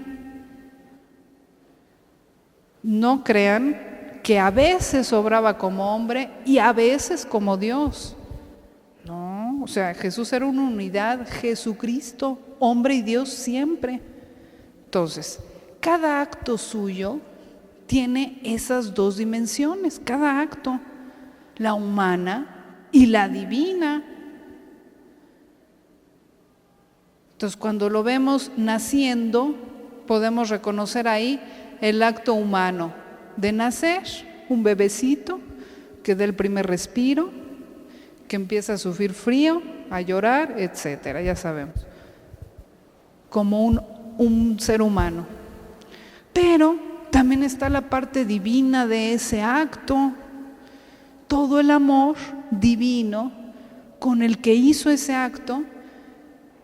S1: No crean que a veces obraba como hombre y a veces como Dios. No, o sea, Jesús era una unidad, Jesucristo, hombre y Dios siempre. Entonces, cada acto suyo tiene esas dos dimensiones, cada acto, la humana y la divina. Entonces, cuando lo vemos naciendo, podemos reconocer ahí el acto humano de nacer, un bebecito que da el primer respiro, que empieza a sufrir frío, a llorar, etcétera, ya sabemos, como un ser humano. Pero también está la parte divina de ese acto, todo el amor divino con el que hizo ese acto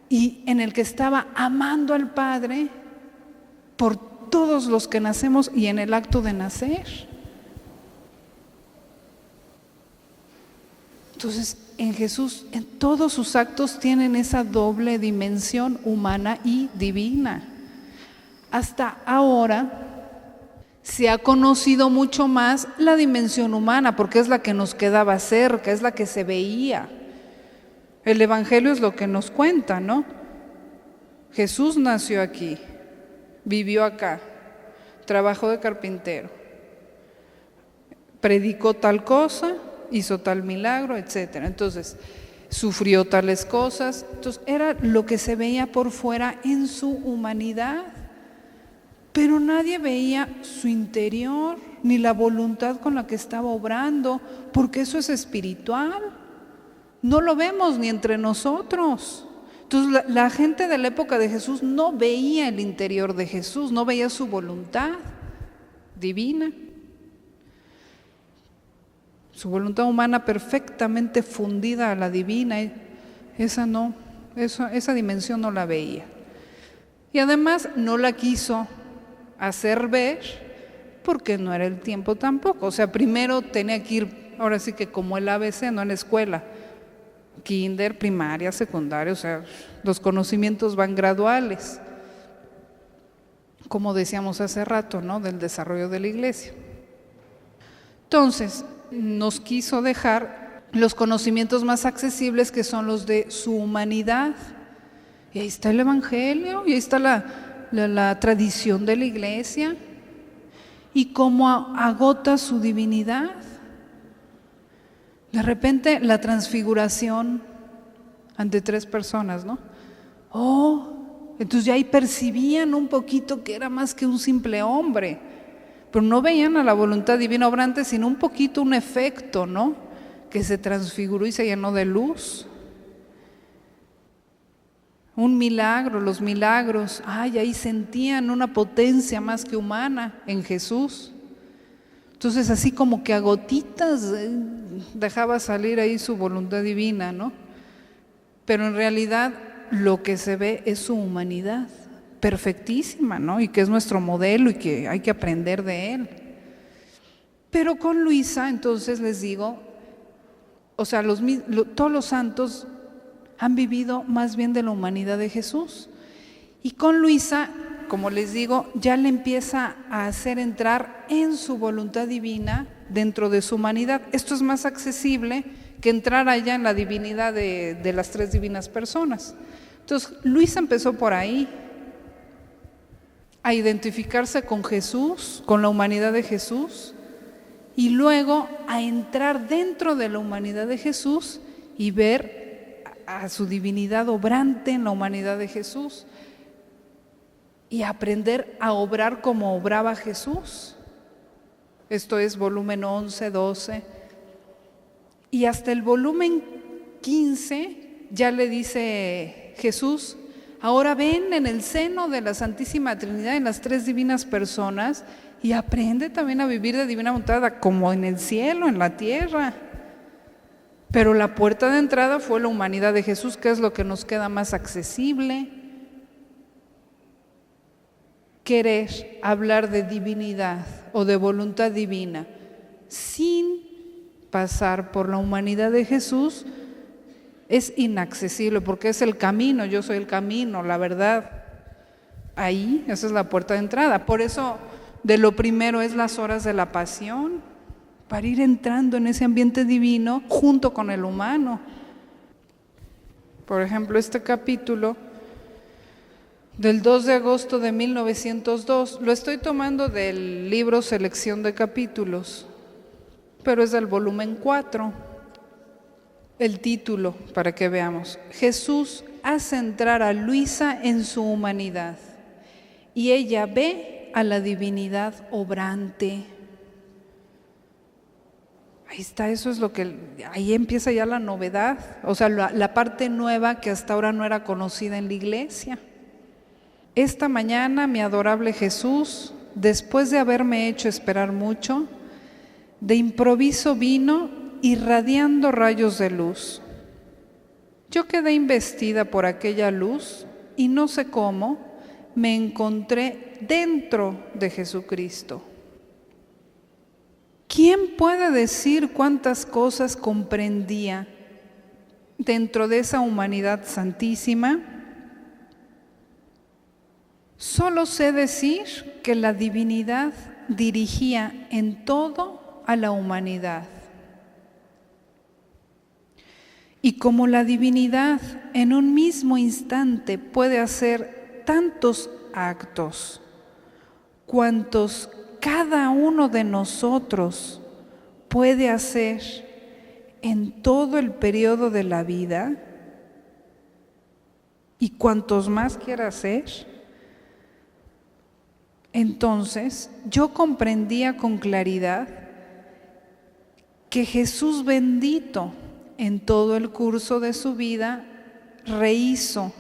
S1: y en el que estaba amando al Padre por todos los que nacemos y en el acto de nacer. Entonces, en Jesús, en todos sus actos tienen esa doble dimensión humana y divina. Hasta ahora se ha conocido mucho más la dimensión humana, porque es la que nos quedaba cerca, es la que se veía. El Evangelio es lo que nos cuenta, ¿no? Jesús nació aquí, vivió acá, trabajó de carpintero, predicó tal cosa, hizo tal milagro, etcétera. Entonces, sufrió tales cosas. Entonces, era lo que se veía por fuera en su humanidad. Pero nadie veía su interior, ni la voluntad con la que estaba obrando, porque eso es espiritual. No lo vemos ni entre nosotros. Entonces, la gente de la época de Jesús no veía el interior de Jesús, no veía su voluntad divina. Su voluntad humana perfectamente fundida a la divina, esa dimensión no la veía. Y además no la quiso hacer ver porque no era el tiempo tampoco. O sea, primero tenía que ir, ahora sí que como el ABC, no en la escuela, kinder, primaria, secundaria, o sea, los conocimientos van graduales, como decíamos hace rato, ¿no? Del desarrollo de la iglesia. Entonces, nos quiso dejar los conocimientos más accesibles, que son los de su humanidad. Y ahí está el Evangelio, y ahí está la tradición de la iglesia, y cómo agota su divinidad. De repente la transfiguración ante 3 personas, ¿no? Entonces ya ahí percibían un poquito que era más que un simple hombre, pero no veían a la voluntad divina obrante, sino un poquito un efecto, ¿no? Que se transfiguró y se llenó de luz. Un milagro, los milagros, ahí sentían una potencia más que humana en Jesús. Entonces así como que a gotitas dejaba salir ahí su voluntad divina, ¿no? Pero en realidad lo que se ve es su humanidad perfectísima, ¿no? Y que es nuestro modelo y que hay que aprender de él. Pero con Luisa, entonces les digo, o sea, todos los santos han vivido más bien de la humanidad de Jesús. Y con Luisa, como les digo, ya le empieza a hacer entrar en su voluntad divina dentro de su humanidad. Esto es más accesible que entrar allá en la divinidad de las 3 divinas personas. Entonces, Luisa empezó por ahí, a identificarse con Jesús, con la humanidad de Jesús, y luego a entrar dentro de la humanidad de Jesús y ver a su divinidad obrante en la humanidad de Jesús y aprender a obrar como obraba Jesús. Esto es volumen 11, 12. Y hasta el volumen 15 ya le dice Jesús: ahora ven en el seno de la Santísima Trinidad, en las 3 divinas personas, y aprende también a vivir de divina voluntad como en el cielo, en la tierra. Pero la puerta de entrada fue la humanidad de Jesús, que es lo que nos queda más accesible. Querer hablar de divinidad o de voluntad divina sin pasar por la humanidad de Jesús es inaccesible, porque es el camino. Yo soy el camino, la verdad. Ahí, esa es la puerta de entrada. Por eso, de lo primero es las horas de la pasión, para ir entrando en ese ambiente divino junto con el humano. Por ejemplo, este capítulo del 2 de agosto de 1902, lo estoy tomando del libro Selección de Capítulos, pero es del volumen 4. El título, para que veamos: Jesús hace entrar a Luisa en su humanidad y ella ve a la divinidad obrante. Ahí está, eso es lo que, ahí empieza ya la novedad, o sea, la parte nueva que hasta ahora no era conocida en la iglesia. Esta mañana, mi adorable Jesús, después de haberme hecho esperar mucho, de improviso vino irradiando rayos de luz. Yo quedé investida por aquella luz y no sé cómo me encontré dentro de Jesucristo. ¿Quién puede decir cuántas cosas comprendía dentro de esa humanidad santísima? Solo sé decir que la divinidad dirigía en todo a la humanidad. Y como la divinidad en un mismo instante puede hacer tantos actos cuantos cada uno de nosotros puede hacer en todo el periodo de la vida, y cuantos más quiera hacer, entonces yo comprendía con claridad que Jesús bendito en todo el curso de su vida rehizo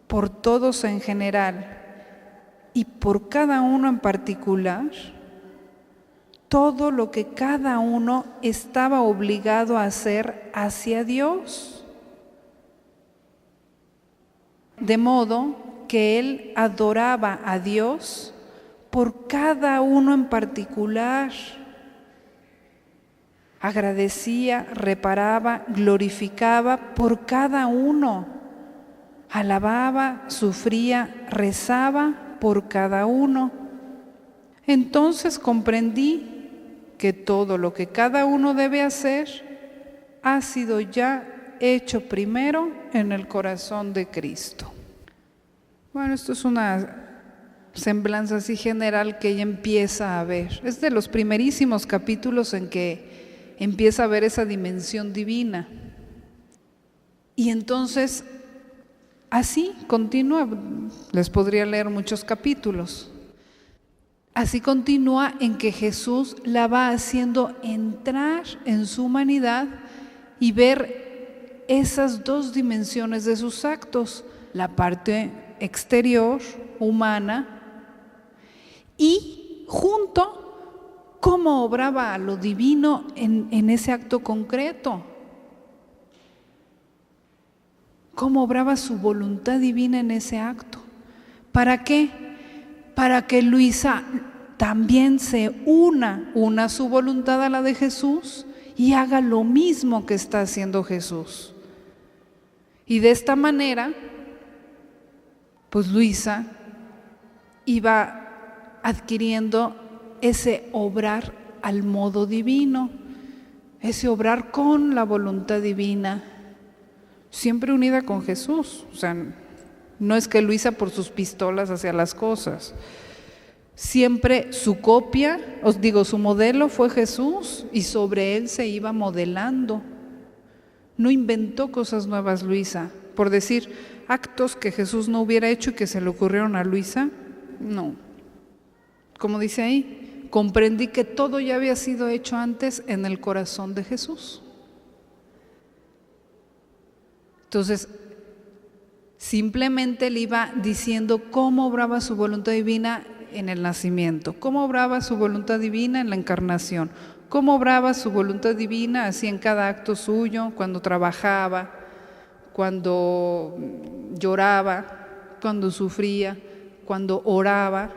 S1: por todos en general y por cada uno en particular todo lo que cada uno estaba obligado a hacer hacia Dios. De modo que él adoraba a Dios por cada uno en particular. Agradecía, reparaba, glorificaba por cada uno. Alababa, sufría, rezaba por cada uno. Entonces comprendí que todo lo que cada uno debe hacer ha sido ya hecho primero en el corazón de Cristo. Bueno, esto es una semblanza así general que ella empieza a ver. Es de los primerísimos capítulos en que empieza a ver esa dimensión divina. Y entonces, así continúa, les podría leer muchos capítulos. Así continúa en que Jesús la va haciendo entrar en su humanidad y ver esas dos dimensiones de sus actos, la parte exterior, humana, y junto cómo obraba lo divino en ese acto concreto, cómo obraba su voluntad divina en ese acto. ¿Para qué? Para que Luisa también se una su voluntad a la de Jesús y haga lo mismo que está haciendo Jesús. Y de esta manera, pues Luisa iba adquiriendo ese obrar al modo divino, ese obrar con la voluntad divina, siempre unida con Jesús. O sea, no es que Luisa por sus pistolas hacía las cosas. Siempre su copia, su modelo fue Jesús y sobre él se iba modelando. No inventó cosas nuevas Luisa, por decir actos que Jesús no hubiera hecho y que se le ocurrieron a Luisa, no. Como dice ahí, comprendí que todo ya había sido hecho antes en el corazón de Jesús. Entonces, simplemente le iba diciendo cómo obraba su voluntad divina en el nacimiento, cómo obraba su voluntad divina en la encarnación, cómo obraba su voluntad divina así en cada acto suyo, cuando trabajaba, cuando lloraba, cuando sufría, cuando oraba,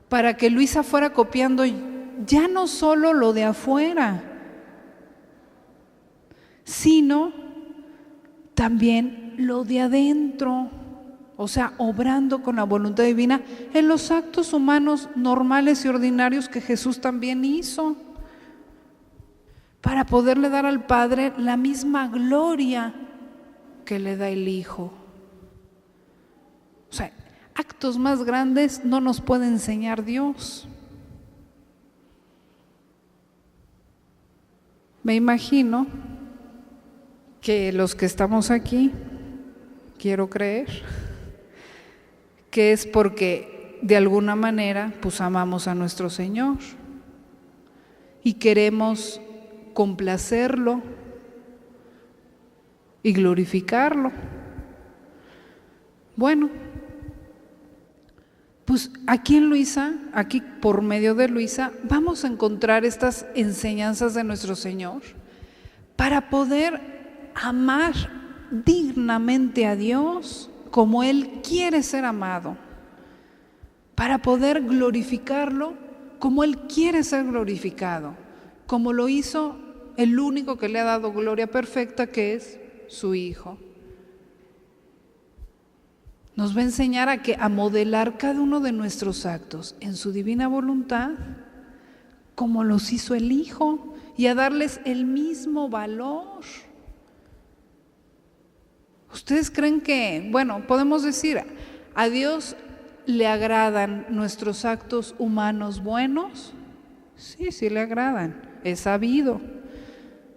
S1: para que Luisa fuera copiando ya no solo lo de afuera, sino también lo de adentro, o sea, obrando con la voluntad divina en los actos humanos normales y ordinarios que Jesús también hizo, para poderle dar al Padre la misma gloria que le da el Hijo. O sea, actos más grandes no nos puede enseñar Dios. Me imagino que los que estamos aquí, quiero creer, que es porque de alguna manera pues amamos a nuestro Señor y queremos complacerlo y glorificarlo. Bueno, pues aquí en Luisa, aquí por medio de Luisa, vamos a encontrar estas enseñanzas de nuestro Señor para poder amar dignamente a Dios como Él quiere ser amado, para poder glorificarlo como Él quiere ser glorificado, como lo hizo el único que le ha dado gloria perfecta, que es su Hijo. Nos va a enseñar a modelar cada uno de nuestros actos en su divina voluntad, como los hizo el Hijo, y a darles el mismo valor. ¿Ustedes creen que, podemos decir, a Dios le agradan nuestros actos humanos buenos? Sí le agradan, es sabido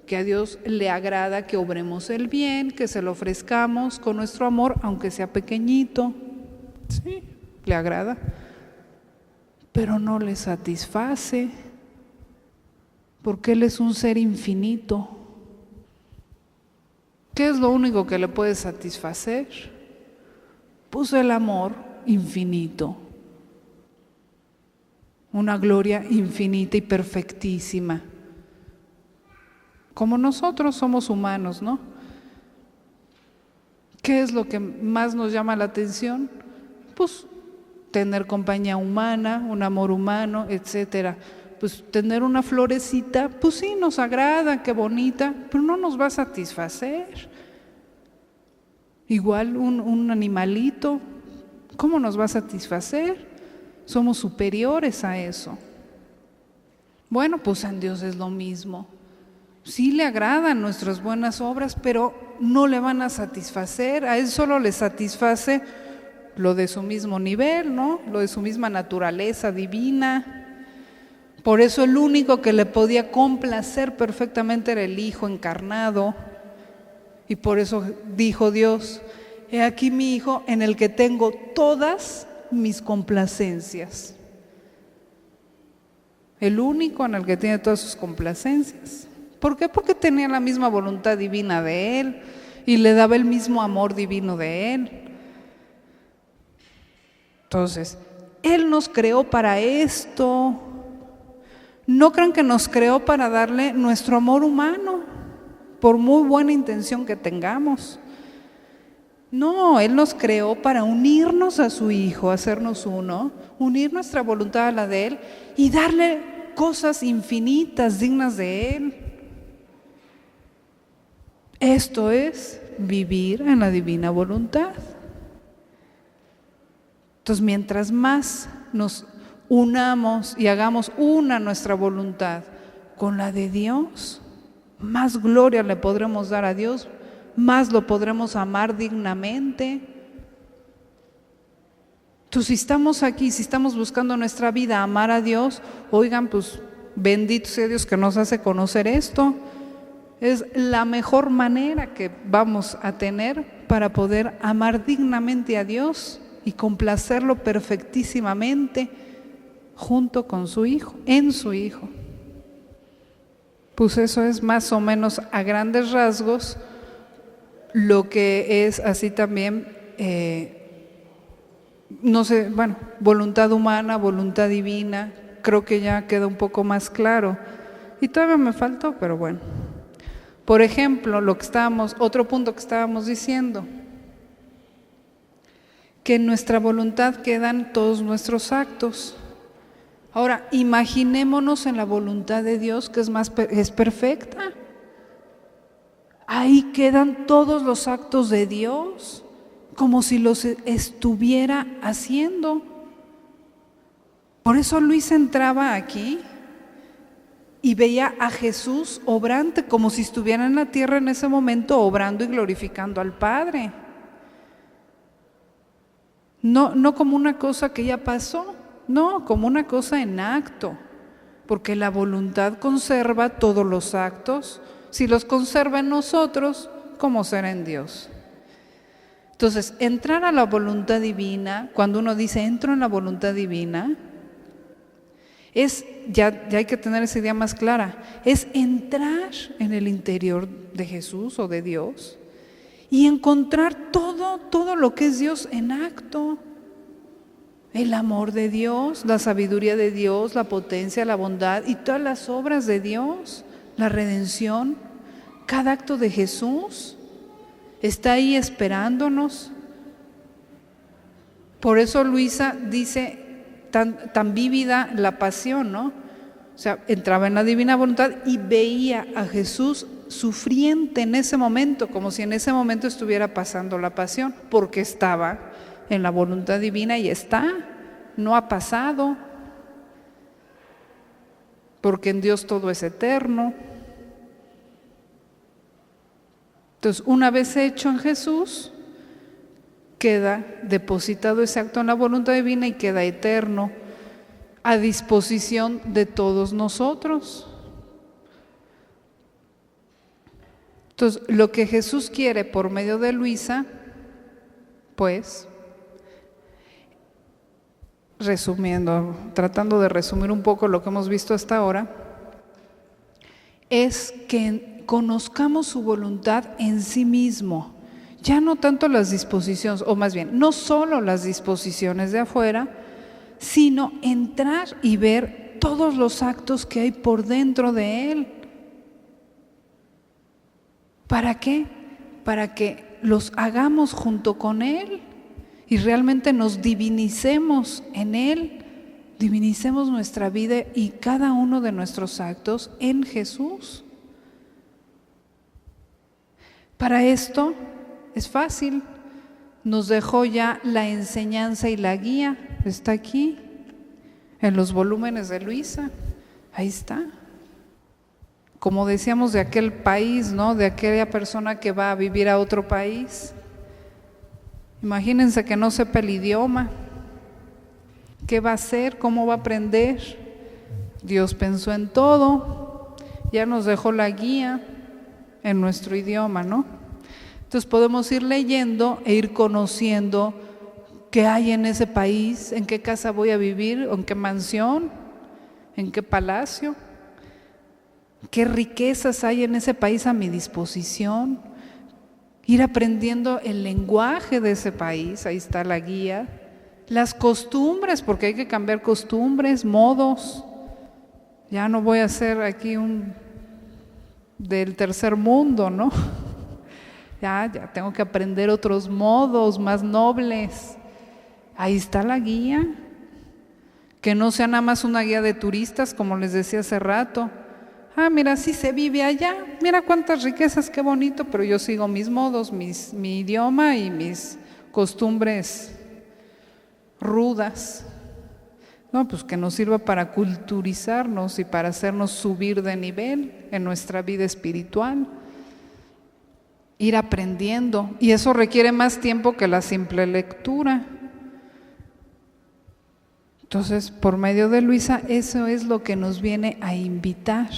S1: que a Dios le agrada que obremos el bien, que se lo ofrezcamos con nuestro amor, aunque sea pequeñito. Sí, le agrada, pero no le satisface, porque Él es un ser infinito. ¿Qué es lo único que le puede satisfacer? Pues el amor infinito, una gloria infinita y perfectísima. Como nosotros somos humanos, ¿no? ¿Qué es lo que más nos llama la atención? Pues tener compañía humana, un amor humano, etcétera. Pues tener una florecita, pues sí, nos agrada, qué bonita, pero no nos va a satisfacer. Igual un animalito, ¿cómo nos va a satisfacer? Somos superiores a eso. Bueno, pues en Dios es lo mismo. Sí le agradan nuestras buenas obras, pero no le van a satisfacer. A Él solo le satisface lo de su mismo nivel, ¿no? Lo de su misma naturaleza divina. Por eso el único que le podía complacer perfectamente era el Hijo encarnado. Y por eso dijo Dios: he aquí mi Hijo en el que tengo todas mis complacencias. El único en el que tiene todas sus complacencias. ¿Por qué? Porque tenía la misma voluntad divina de Él y le daba el mismo amor divino de Él. Entonces, Él nos creó para esto. No crean que nos creó para darle nuestro amor humano, por muy buena intención que tengamos. No, Él nos creó para unirnos a su Hijo, hacernos uno, unir nuestra voluntad a la de Él y darle cosas infinitas, dignas de Él. Esto es vivir en la divina voluntad. Entonces, mientras más nos unamos y hagamos una nuestra voluntad con la de Dios, más gloria le podremos dar a Dios, más lo podremos amar dignamente. Entonces, si estamos aquí, si estamos buscando nuestra vida amar a Dios, oigan, pues bendito sea Dios que nos hace conocer esto. Es la mejor manera que vamos a tener para poder amar dignamente a Dios y complacerlo perfectísimamente junto con su Hijo, en su Hijo. Pues eso es más o menos a grandes rasgos lo que es así también, no sé, bueno, voluntad humana, voluntad divina. Creo que ya queda un poco más claro. Y todavía me faltó, pero bueno. Por ejemplo, otro punto que estábamos diciendo, que en nuestra voluntad quedan todos nuestros actos. Ahora, imaginémonos en la voluntad de Dios, que es perfecta. Ahí quedan todos los actos de Dios, como si los estuviera haciendo. Por eso Luis entraba aquí y veía a Jesús obrante, como si estuviera en la tierra en ese momento, obrando y glorificando al Padre. No como una cosa que ya pasó, no, como una cosa en acto, porque la voluntad conserva todos los actos. Si los conserva en nosotros, ¿cómo será en Dios? Entonces, entrar a la voluntad divina, cuando uno dice entro en la voluntad divina, ya hay que tener esa idea más clara, es entrar en el interior de Jesús o de Dios y encontrar todo lo que es Dios en acto. El amor de Dios, la sabiduría de Dios, la potencia, la bondad y todas las obras de Dios, la redención, cada acto de Jesús está ahí esperándonos. Por eso Luisa dice tan vívida la pasión, ¿no? O sea, entraba en la divina voluntad y veía a Jesús sufriente en ese momento, como si en ese momento estuviera pasando la pasión, porque estaba en la voluntad divina y no ha pasado, porque en Dios todo es eterno. Entonces, una vez hecho en Jesús, queda depositado ese acto en la voluntad divina y queda eterno a disposición de todos nosotros. Entonces, lo que Jesús quiere por medio de Luisa, pues, resumiendo, tratando de resumir un poco lo que hemos visto hasta ahora, es que conozcamos su voluntad en sí mismo, ya no tanto las disposiciones, o más bien, no solo las disposiciones de afuera, sino entrar y ver todos los actos que hay por dentro de Él. ¿Para qué? para que los hagamos junto con Él y realmente nos divinicemos en Él, divinicemos nuestra vida y cada uno de nuestros actos en Jesús. Para esto es fácil, nos dejó ya la enseñanza y la guía, está aquí, en los volúmenes de Luisa, ahí está. Como decíamos de aquel país, ¿no? De aquella persona que va a vivir a otro país. Imagínense que no sepa el idioma. ¿Qué va a hacer? ¿Cómo va a aprender? Dios pensó en todo, ya nos dejó la guía en nuestro idioma, ¿no? Entonces podemos ir leyendo e ir conociendo qué hay en ese país, en qué casa voy a vivir, en qué mansión, en qué palacio. ¿Qué riquezas hay en ese país a mi disposición? Ir aprendiendo el lenguaje de ese país, ahí está la guía. Las costumbres, porque hay que cambiar costumbres, modos. Ya no voy a ser aquí del tercer mundo, ¿no? Ya tengo que aprender otros modos más nobles. Ahí está la guía. Que no sea nada más una guía de turistas, como les decía hace rato. Mira, así se vive allá, mira cuántas riquezas, qué bonito, pero yo sigo mis modos, mi idioma y mis costumbres rudas. No, pues que nos sirva para culturizarnos y para hacernos subir de nivel en nuestra vida espiritual. Ir aprendiendo, y eso requiere más tiempo que la simple lectura. Entonces, por medio de Luisa, eso es lo que nos viene a invitar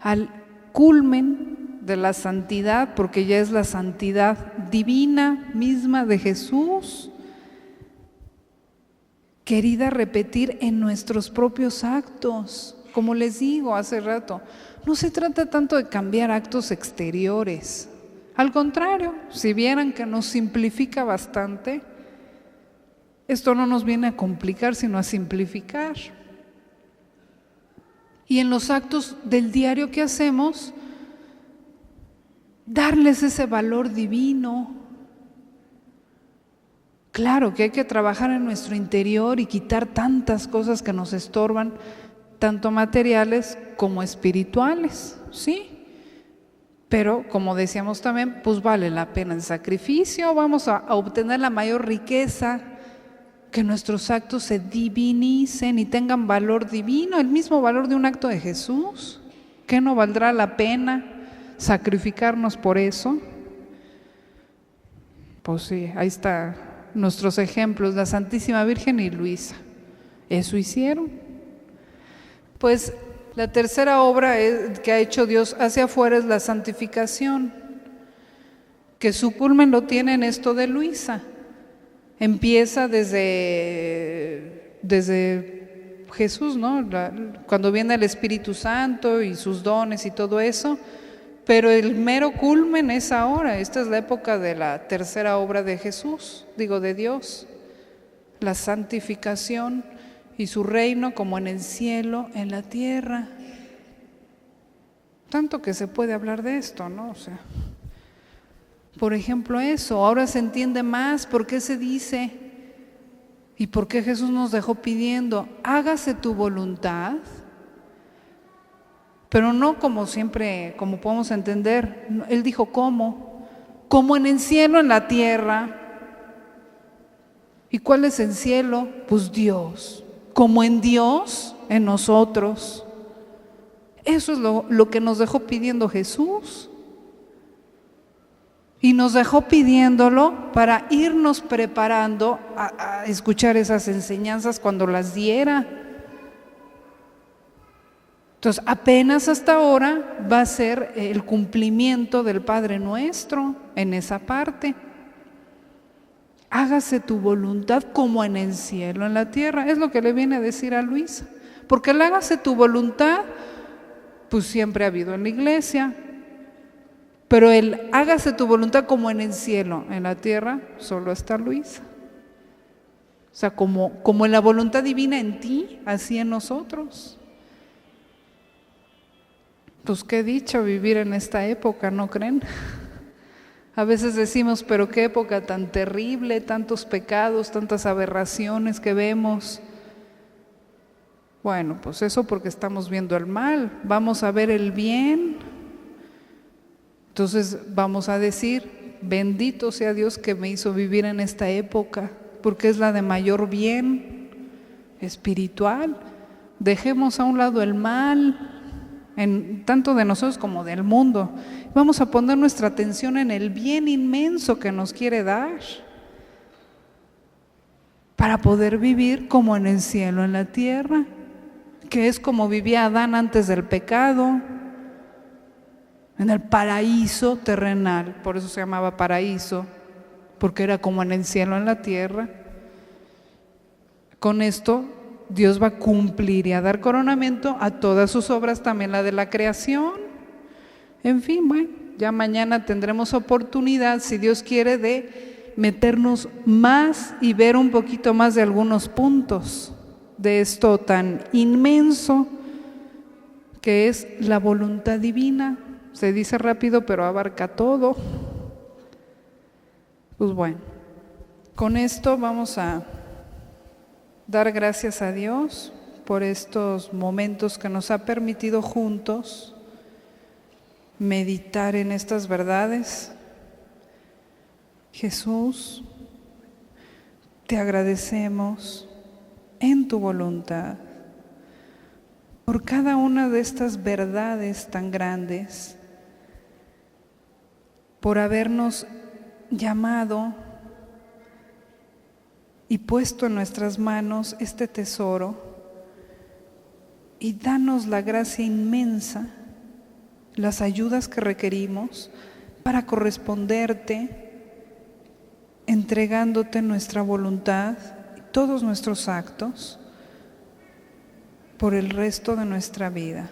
S1: al culmen de la santidad, porque ya es la santidad divina misma de Jesús, querida repetir en nuestros propios actos. Como les digo hace rato, no se trata tanto de cambiar actos exteriores. Al contrario, si vieran que nos simplifica bastante, esto no nos viene a complicar, sino a simplificar. Y en los actos del diario que hacemos, darles ese valor divino. Claro que hay que trabajar en nuestro interior y quitar tantas cosas que nos estorban, tanto materiales como espirituales, ¿sí? Pero como decíamos también, pues vale la pena el sacrificio, vamos a obtener la mayor riqueza, que nuestros actos se divinicen y tengan valor divino, el mismo valor de un acto de Jesús. ¿Qué no valdrá la pena sacrificarnos por eso? Pues sí, ahí están nuestros ejemplos, la Santísima Virgen y Luisa. Eso hicieron. Pues la tercera obra que ha hecho Dios hacia afuera es la santificación, que su culmen lo tiene en esto de Luisa. Empieza desde Jesús, ¿no? Cuando viene el Espíritu Santo y sus dones y todo eso, pero el mero culmen es ahora. Esta es la época de la tercera obra de Jesús, de Dios, la santificación y su reino como en el cielo, en la tierra. Tanto que se puede hablar de esto, ¿no? O sea, por ejemplo eso, ahora se entiende más por qué se dice y por qué Jesús nos dejó pidiendo, hágase tu voluntad, pero no como siempre, como podemos entender. Él dijo ¿cómo? Como en el cielo, en la tierra. ¿Y cuál es el cielo? Pues Dios, como en Dios, en nosotros. Eso es lo que nos dejó pidiendo Jesús. Y nos dejó pidiéndolo para irnos preparando a escuchar esas enseñanzas cuando las diera. Entonces, apenas hasta ahora va a ser el cumplimiento del Padre Nuestro en esa parte. Hágase tu voluntad como en el cielo, en la tierra. Es lo que le viene a decir a Luisa. Porque el hágase tu voluntad, pues siempre ha habido en la iglesia. Pero el hágase tu voluntad como en el cielo, en la tierra, solo está Luisa. O sea, como en la voluntad divina en ti, así en nosotros. Pues qué dicha vivir en esta época, ¿no creen? A veces decimos, pero qué época tan terrible, tantos pecados, tantas aberraciones que vemos. Bueno, pues eso porque estamos viendo el mal, vamos a ver el bien. Entonces vamos a decir, bendito sea Dios que me hizo vivir en esta época, porque es la de mayor bien espiritual. Dejemos a un lado el mal, tanto de nosotros como del mundo. Vamos a poner nuestra atención en el bien inmenso que nos quiere dar, para poder vivir como en el cielo, en la tierra, que es como vivía Adán antes del pecado, en el paraíso terrenal. Por eso se llamaba paraíso, porque era como en el cielo, en la tierra. Con esto Dios va a cumplir y a dar coronamiento a todas sus obras, también la de la creación. En fin, bueno, ya mañana tendremos oportunidad, si Dios quiere, de meternos más y ver un poquito más de algunos puntos de esto tan inmenso que es la voluntad divina. Se dice rápido, pero abarca todo. Pues bueno, con esto vamos a dar gracias a Dios por estos momentos que nos ha permitido juntos meditar en estas verdades. Jesús, te agradecemos en tu voluntad por cada una de estas verdades tan grandes, por habernos llamado y puesto en nuestras manos este tesoro, y danos la gracia inmensa, las ayudas que requerimos para corresponderte, entregándote nuestra voluntad y todos nuestros actos por el resto de nuestra vida.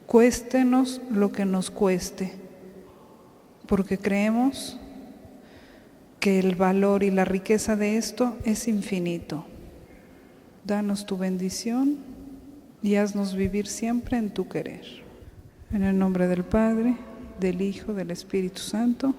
S1: Cuéstenos lo que nos cueste, porque creemos que el valor y la riqueza de esto es infinito. Danos tu bendición y haznos vivir siempre en tu querer. En el nombre del Padre, del Hijo, del Espíritu Santo.